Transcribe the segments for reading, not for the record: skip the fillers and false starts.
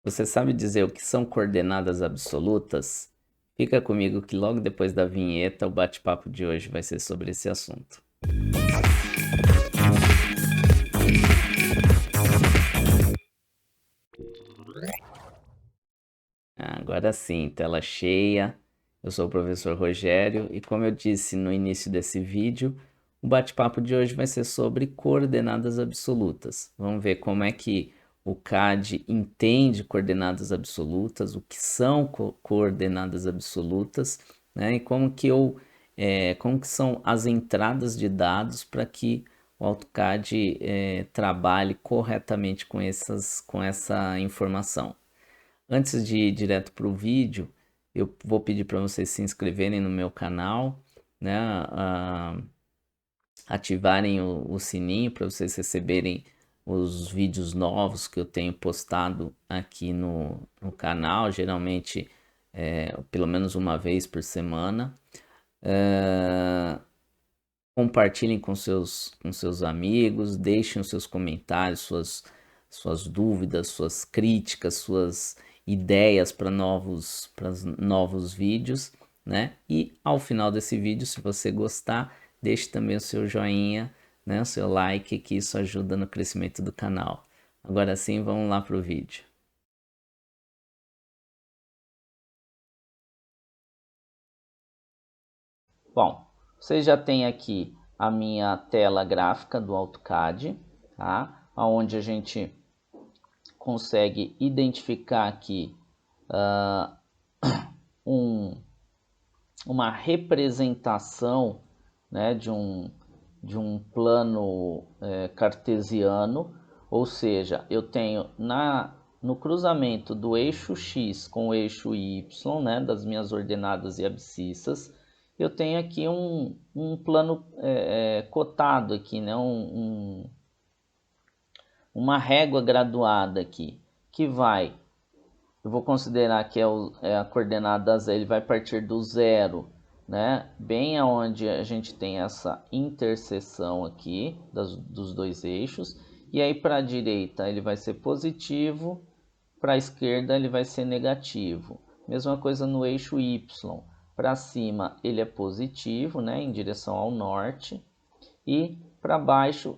Você sabe dizer o que são coordenadas absolutas? Fica comigo que logo depois da vinheta o bate-papo de hoje vai ser sobre esse assunto. Agora sim, tela cheia. Eu sou o professor Rogério e como eu disse no início desse vídeo, o bate-papo de hoje vai ser sobre coordenadas absolutas. Vamos ver como é que o CAD entende coordenadas absolutas, o que são coordenadas absolutas, né? E como que são as entradas de dados para que o AutoCAD trabalhe corretamente com essa informação. Antes de ir direto para o vídeo, eu vou pedir para vocês se inscreverem no meu canal, né? Ativarem o sininho para vocês receberem os vídeos novos que eu tenho postado aqui no canal, geralmente pelo menos uma vez por semana. Compartilhem com seus amigos, deixem os seus comentários, suas dúvidas, suas críticas, suas ideias para novos vídeos, né? E ao final desse vídeo, se você gostar, deixe também o seu joinha, né? O seu like, que isso ajuda no crescimento do canal. Agora sim, vamos lá para o vídeo. Bom, você já tem aqui a minha tela gráfica do AutoCAD, tá? Onde a gente consegue identificar aqui um, uma representação, né, de um plano cartesiano, ou seja, eu tenho no cruzamento do eixo X com o eixo Y, né, das minhas ordenadas e abscissas, eu tenho aqui um plano cotado aqui, né, uma régua graduada aqui, que vai, eu vou considerar que é a coordenada Z, ele vai partir do zero, né? Bem aonde a gente tem essa interseção aqui dos dois eixos, e aí para a direita ele vai ser positivo, para a esquerda ele vai ser negativo. Mesma coisa no eixo Y, para cima ele é positivo, né, em direção ao norte, e para baixo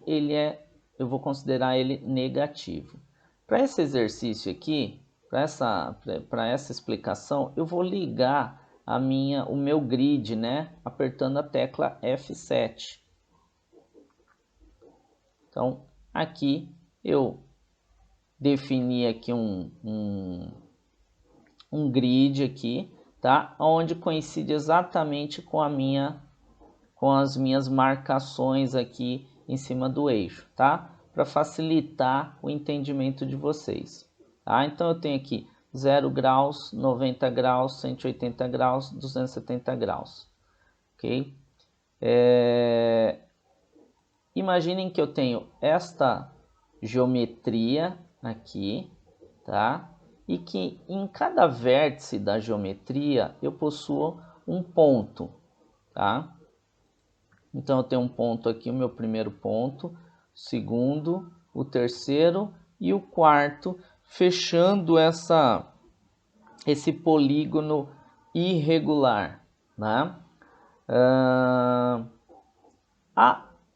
eu vou considerar ele negativo. Para esse exercício aqui, para essa explicação, eu vou ligar o meu grid, né, apertando a tecla F7. Então, aqui eu defini aqui um grid aqui, tá? Onde coincide exatamente com com as minhas marcações aqui em cima do eixo, tá? Para facilitar o entendimento de vocês, tá? Então eu tenho aqui 0 graus, 90 graus, 180 graus, 270 graus, ok? Imaginem que eu tenho esta geometria aqui, tá? E que em cada vértice da geometria eu possuo um ponto, tá? Então eu tenho um ponto aqui, o meu primeiro ponto, o segundo, o terceiro e o quarto, fechando esse polígono irregular, né?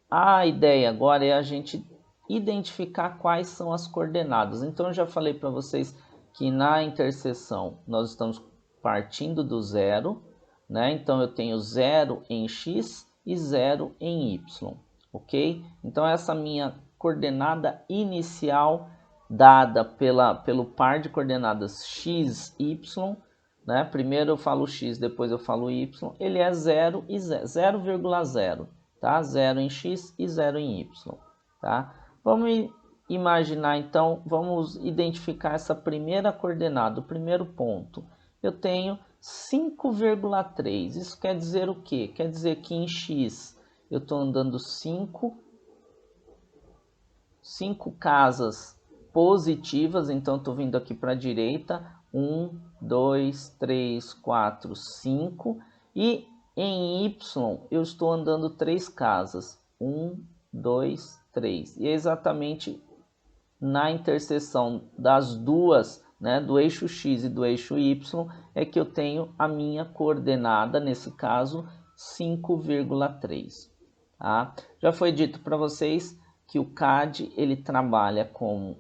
A ideia agora é a gente identificar quais são as coordenadas. Então eu já falei para vocês que na interseção nós estamos partindo do zero, né? Então eu tenho 0 em x e 0 em y, ok? Então essa minha coordenada inicial dada pelo par de coordenadas x, y, né? Primeiro eu falo x, depois eu falo y, ele é 0 e 0,0, tá? 0 em x e 0 em y, tá? Vamos imaginar então, vamos identificar essa primeira coordenada, o primeiro ponto. Eu tenho 5,3. Isso quer dizer o quê? Quer dizer que em x eu estou andando 5 casas positivas, então estou vindo aqui para a direita, 1, 2, 3, 4, 5, e em y eu estou andando 3 casas, 1, 2, 3, e é exatamente na interseção né, do eixo x e do eixo y, é que eu tenho a minha coordenada, nesse caso, 5,3. Tá? Já foi dito para vocês que o CAD ele trabalha com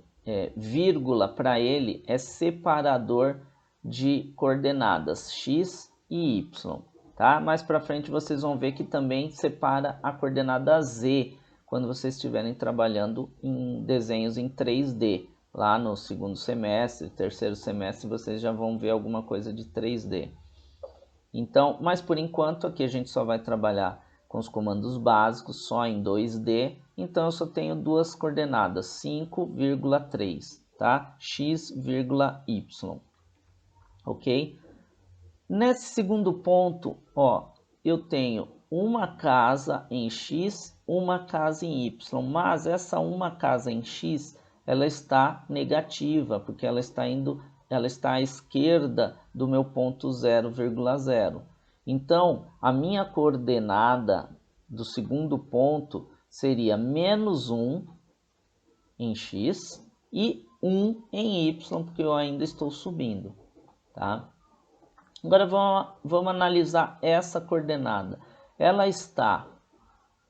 vírgula, para ele é separador de coordenadas x e y. Tá? Mais para frente vocês vão ver que também separa a coordenada z quando vocês estiverem trabalhando em desenhos em 3D. Lá no segundo semestre, terceiro semestre, vocês já vão ver alguma coisa de 3D. Então, mas por enquanto aqui a gente só vai trabalhar com os comandos básicos, só em 2D. Então eu só tenho duas coordenadas, 5,3, tá? X, y. Ok? Nesse segundo ponto, ó, eu tenho uma casa em x, uma casa em y, mas essa uma casa em x, ela está negativa, porque ela está à esquerda do meu ponto 0,0. Então, a minha coordenada do segundo ponto seria menos 1 em x e 1 em y, porque eu ainda estou subindo, tá? Agora vamos analisar essa coordenada. Ela está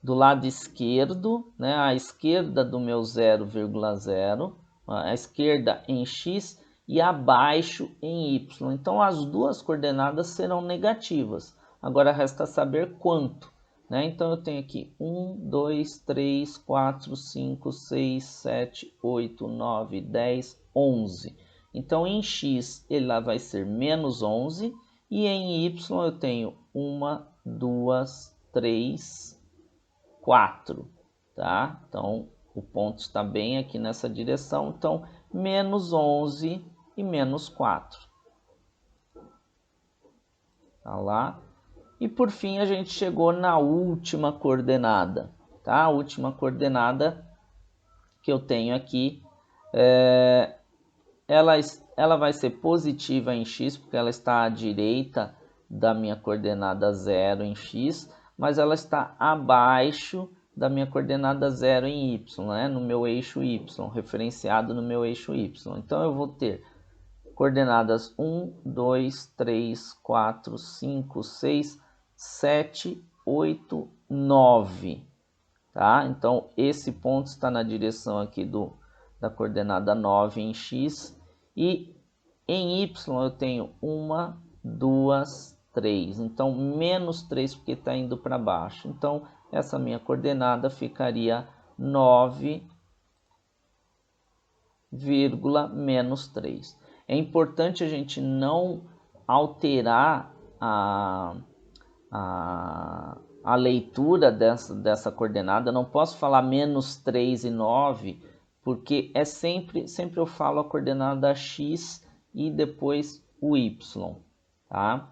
do lado esquerdo, né, à esquerda do meu 0,0, à esquerda em x e abaixo em y. Então as duas coordenadas serão negativas. Agora resta saber quanto. Né? Então eu tenho aqui 1, 2, 3, 4, 5, 6, 7, 8, 9, 10, 11. Então em x ele vai ser menos 11 e em y eu tenho 1, 2, 3, 4. Tá? Então o ponto está bem aqui nessa direção. Então menos 11 e menos 4. Tá lá. E por fim a gente chegou na última coordenada. Tá? A última coordenada que eu tenho aqui ela vai ser positiva em x, porque ela está à direita da minha coordenada 0 em x, mas ela está abaixo da minha coordenada 0 em y, né? No meu eixo y, referenciado no meu eixo y. Então eu vou ter coordenadas 1, 2, 3, 4, 5, 6, 7, 8, 9. Tá? Então esse ponto está na direção aqui da coordenada 9 em x e em y eu tenho 1, 2, 3. Então menos 3 porque está indo para baixo. Então essa minha coordenada ficaria 9, menos 3. É importante a gente não alterar a leitura dessa coordenada. Eu não posso falar menos 3 e 9, porque sempre eu falo a coordenada x e depois o y. Tá?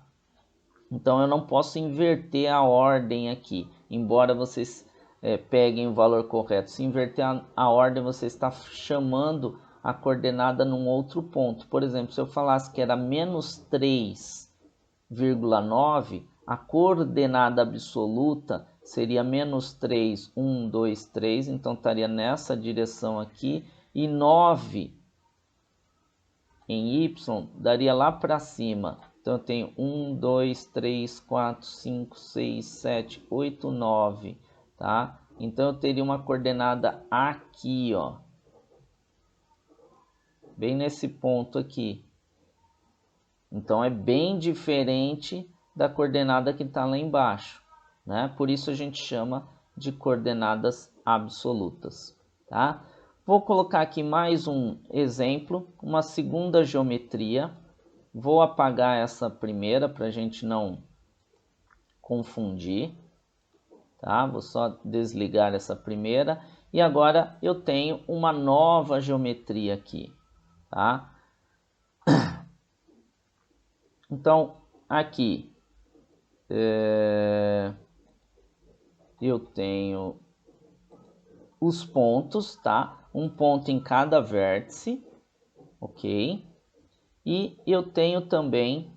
Então eu não posso inverter a ordem aqui, embora vocês peguem o valor correto. Se inverter a ordem, você está chamando a coordenada num outro ponto. Por exemplo, se eu falasse que era menos 3,9, a coordenada absoluta seria menos 3, 1, 2, 3, então estaria nessa direção aqui, e 9 em y daria lá para cima. Então eu tenho 1, 2, 3, 4, 5, 6, 7, 8, 9, tá? Então eu teria uma coordenada aqui, ó, bem nesse ponto aqui. Então é bem diferente da coordenada que está lá embaixo, né? Por isso a gente chama de coordenadas absolutas, tá? Vou colocar aqui mais um exemplo, uma segunda geometria. Vou apagar essa primeira para a gente não confundir, tá? Vou só desligar essa primeira e agora eu tenho uma nova geometria aqui, tá? Então aqui eu tenho os pontos, tá? Um ponto em cada vértice, ok? E eu tenho também,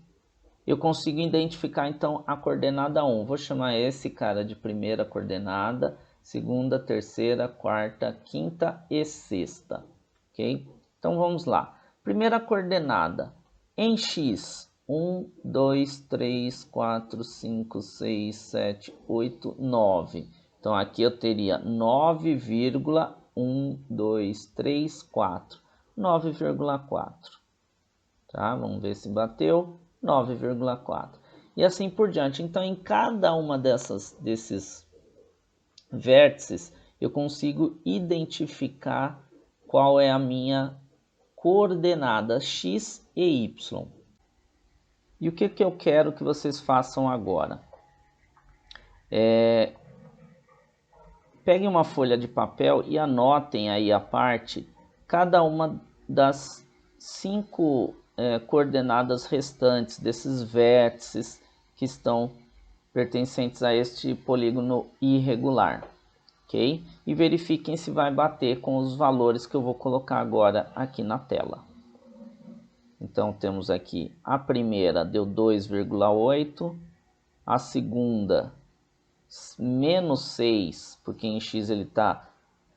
eu consigo identificar então a coordenada 1. Vou chamar esse cara de primeira coordenada, segunda, terceira, quarta, quinta e sexta, ok? Então vamos lá. Primeira coordenada, em x, 1, 2, 3, 4, 5, 6, 7, 8, 9. Então, aqui eu teria 9,1, 2, 3, 4. 9,4. Tá? Vamos ver se bateu. 9,4. E assim por diante. Então, em cada uma desses vértices, eu consigo identificar qual é a minha coordenada x e y. E o que eu quero que vocês façam agora? Peguem uma folha de papel e anotem aí a parte, cada uma das 5 coordenadas restantes desses vértices que estão pertencentes a este polígono irregular. Ok? E verifiquem se vai bater com os valores que eu vou colocar agora aqui na tela. Então, temos aqui a primeira deu 2,8, a segunda menos 6, porque em x ele está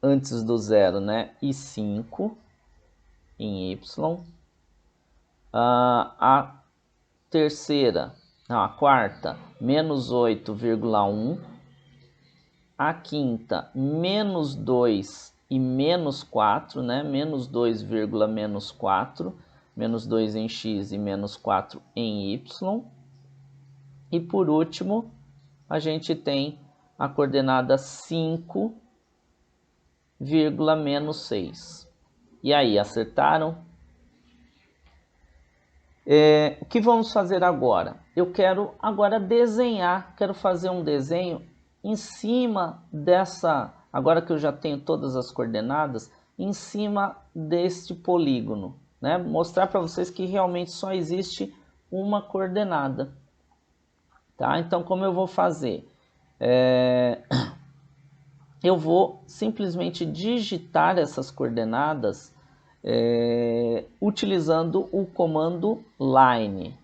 antes do zero, né? E 5 em y. A terceira, não, a quarta, menos 8,1. A quinta, menos 2 e menos 4, né? Menos 2, menos 4. Menos 2 em x e menos 4 em y. E por último, a gente tem a coordenada 5, menos 6. E aí, acertaram? O que vamos fazer agora? Eu quero agora desenhar, quero fazer um desenho em cima dessa, agora que eu já tenho todas as coordenadas, em cima deste polígono, né? Mostrar para vocês que realmente só existe uma coordenada. Tá? Então, como eu vou fazer? Eu vou simplesmente digitar essas coordenadas utilizando o comando line.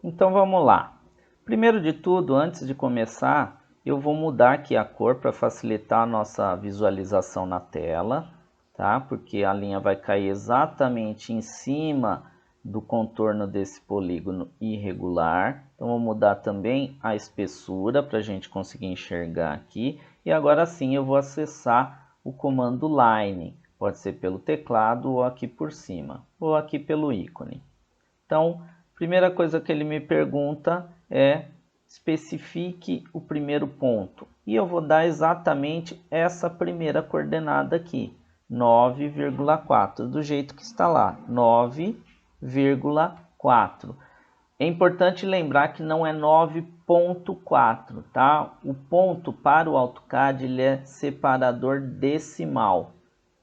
Então vamos lá. Primeiro de tudo, antes de começar, eu vou mudar aqui a cor para facilitar a nossa visualização na tela, tá? Porque a linha vai cair exatamente em cima do contorno desse polígono irregular. Então vou mudar também a espessura para a gente conseguir enxergar aqui. E agora sim eu vou acessar o comando line. Pode ser pelo teclado ou aqui por cima, ou aqui pelo ícone. Então, primeira coisa que ele me pergunta é especifique o primeiro ponto. E eu vou dar exatamente essa primeira coordenada aqui, 9,4, do jeito que está lá, 9,4. É importante lembrar que não é 9,4, tá? O ponto para o AutoCAD ele é separador decimal,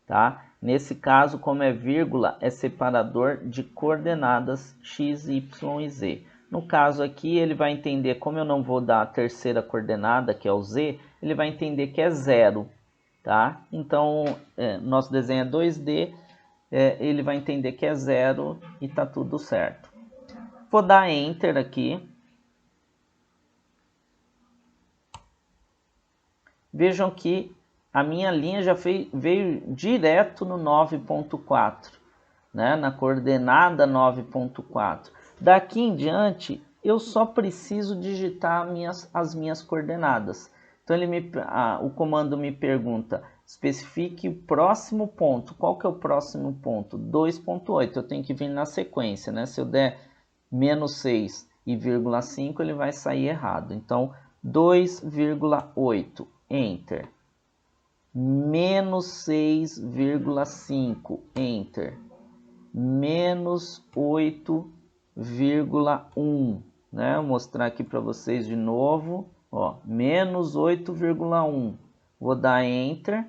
tá? Nesse caso, como é vírgula, é separador de coordenadas x, y e z. No caso aqui, ele vai entender, como eu não vou dar a terceira coordenada, que é o z, ele vai entender que é 0, tá? Então, nosso desenho é 2D, ele vai entender que é 0 e tá tudo certo. Vou dar Enter aqui. Vejam que a minha linha já veio direto no 9,4, né? Na coordenada 9,4. Daqui em diante, eu só preciso digitar as minhas coordenadas. Então, o comando me pergunta, especifique o próximo ponto. Qual que é o próximo ponto? 2,8. Eu tenho que vir na sequência, né? Se eu der menos 6 e vírgula 5, ele vai sair errado. Então, 2,8. Enter. Menos 6,5, Enter. Menos 8,1, né? Vou mostrar aqui para vocês de novo, ó, menos 8,1. Vou dar Enter.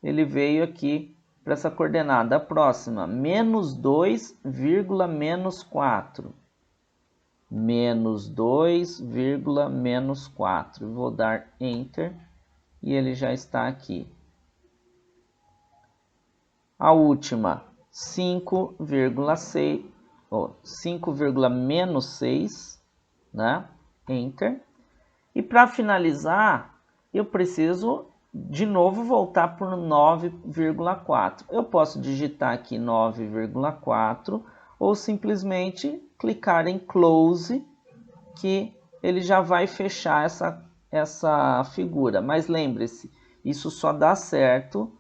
Ele veio aqui para essa coordenada. A próxima, menos 2, menos 4. Menos 2, menos 4. Vou dar Enter. E ele já está aqui. A última, 5,6, 5, menos 6, né? Enter. E para finalizar, eu preciso de novo voltar por 9,4. Eu posso digitar aqui 9,4 ou simplesmente clicar em Close, que ele já vai fechar essa figura. Mas lembre-se, isso só dá certo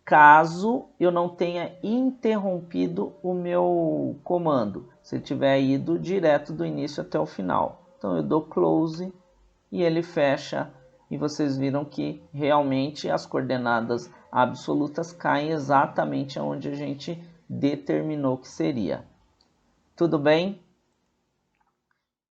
caso eu não tenha interrompido o meu comando, se tiver ido direto do início até o final. Então eu dou Close e ele fecha, e vocês viram que realmente as coordenadas absolutas caem exatamente onde a gente determinou que seria. Tudo bem?